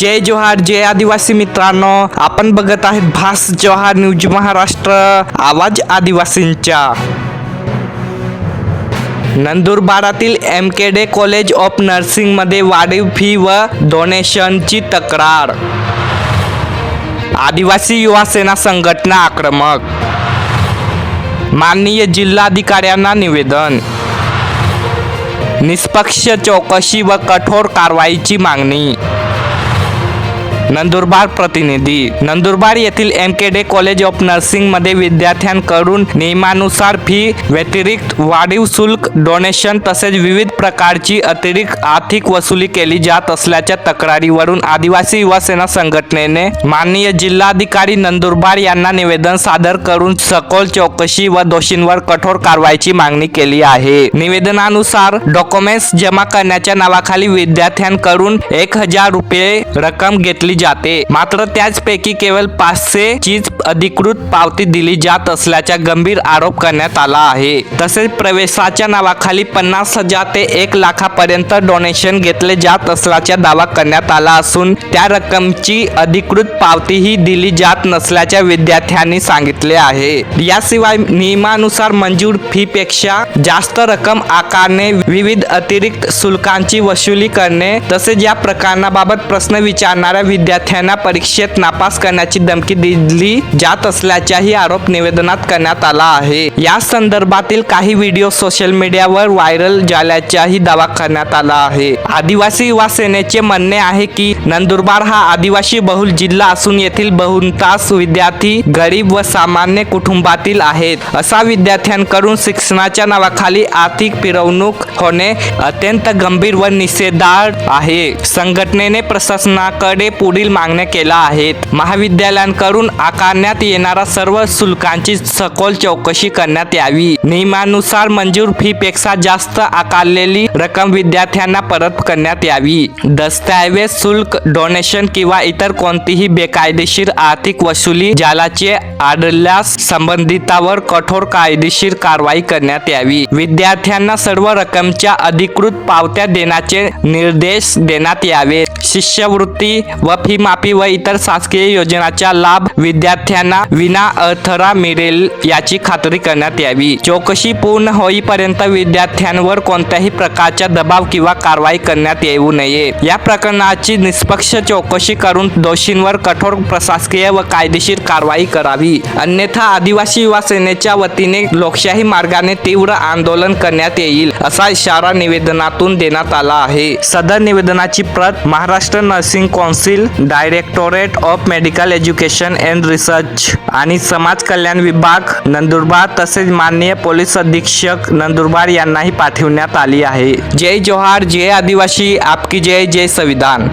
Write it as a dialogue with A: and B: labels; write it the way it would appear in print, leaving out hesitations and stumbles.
A: जय जोहार, जय आदिवासी मित्रांनो. आपण बघत आहेत भास जोहार न्यूज महाराष्ट्र, आवाज आदिवासींचा. नंदुरबारातील MKD कॉलेज ऑफ नर्सिंग मध्ये वाढीव फी व डोनेशनची तक्रार. आदिवासी युवा सेना संघटना आक्रमक. माननीय जिल्हाधिकाऱ्यांना निवेदन. निष्पक्ष चौकशी व कठोर कारवाईची मागणी. नंदुरबार प्रतिनिधी. नंदुरबार येथील MKD कॉलेज ऑफ नर्सिंग मध्ये विद्यार्थ्यांकडून नियमानुसार फी व्यतिरिक्त वाढीव शुल्क, डोनेशन तसेच विविध प्रकारची अतिरिक्त आर्थिक वसुली केली जात असल्याच्या तक्रारीवरून आदिवासी युवा सेना संघटनेने माननीय जिल्हाधिकारी नंदुरबार यांना निवेदन सादर करून सखोल चौकशी व दोषींवर कठोर कारवाईची मागणी केली आहे. निवेदनानुसार डॉक्युमेंट्स जमा करण्याच्या नावाखाली विद्यार्थ्यांकडून 1000 रुपये रक्कम घेतली जाते, मात्र त्याचपैकी केवळ 500 चीच अधिकृत पावती दिली जात असल्याचा गंभीर आरोप करण्यात आला आहे. तसेच प्रवेशाच्या नावाखाली 50,000 ते 1 लाखापर्यंत डोनेशन घेतले जात असल्याचा दावा करण्यात आला असून त्या रक्कमची अधिकृत पावतीही दिली जात नसल्याचे विद्यार्थ्यांनी सांगितले आहे. याशिवाय नियमानुसार मंजूर फीपेक्षा जास्त रक्कम आकारणे, विविध अतिरिक्त शुल्कांची वसुली करणे तसेच या प्रकरणाबाबत प्रश्न विचारणाऱ्या विद्यार्थ्यांना परीक्षेत नापास करण्याची धमकी दिली जात असल्याचाही आरोप निवेदनात करण्यात आला आहे. या संदर्भातील काही व्हिडिओ सोशल मीडियावर व्हायरल झाल्याचाही दावा करण्यात आला आहे. आदिवासी युवा सेनेचे म्हणणे आहे की नंदुरबार हा आदिवासी बहुल जिल्हा असून येथील बहुतांश विद्यार्थी गरीब व सामान्य कुटुंबातील आहेत. अशा विद्यार्थ्यांकडून शिक्षणाच्या नावाखाली आर्थिक पिरवणूक होणे अत्यंत गंभीर व निषेधार्ह आहे. संघटनेने प्रशासनाकडे पुढील मागण्या केल्या आहेत. महाविद्यालयांकडून आकारण्यात येणाऱ्या सर्व शुल्कांची सखोल चौकशी करण्यात यावी. नियमानुसार मंजूर फीपेक्षा जास्त आकारलेली रक्कम विद्यार्थ्यांना परत करण्यात यावी. दस्तऐवज, शुल्क, डोनेशन किंवा इतर कोणतीही बेकायदेशीर आर्थिक वसुली झाल्याचे आढळल्यास संबंधितांवर कठोर कायदेशीर कारवाई करण्यात यावी. विद्यार्थ्यांना सर्व रकमेच्या अधिकृत पावत्या देण्याचे निर्देश देण्यात यावे. शिष्यवृत्ती व फी माफी व इतर शासकीय योजनांचा लाभ विद्यार्थ्यांना विना अडथळा मिळेल याची खात्री करण्यात यावी. चौकशी पूर्ण होईपर्यंत विद्यार्थ्यांवर कोणत्याही प्रकारचा दबाव किंवा कारवाई करण्यात येऊ नये. या प्रकरणाची निष्पक्ष चौकशी करून दोषींवर कठोर प्रशासकीय व कायदेशीर कारवाई करावी. अन्यथा आदिवासी युवा सेनेच्या वतीने लोकशाही मार्गाने तीव्र आंदोलन करण्यात येईल असा इशारा निवेदनातून देण्यात आला आहे. सदर निवेदनाची प्रत Maharashtra nursing council, directorate of medical education and research आणि समाज कल्याण विभाग नंदुरबार तसेच माननीय पोलीस अधीक्षक नंदुरबार यांनाही पाठविण्यात आली आहे. जय जोहार, जय आदिवासी, आपकी जय, जय संविधान.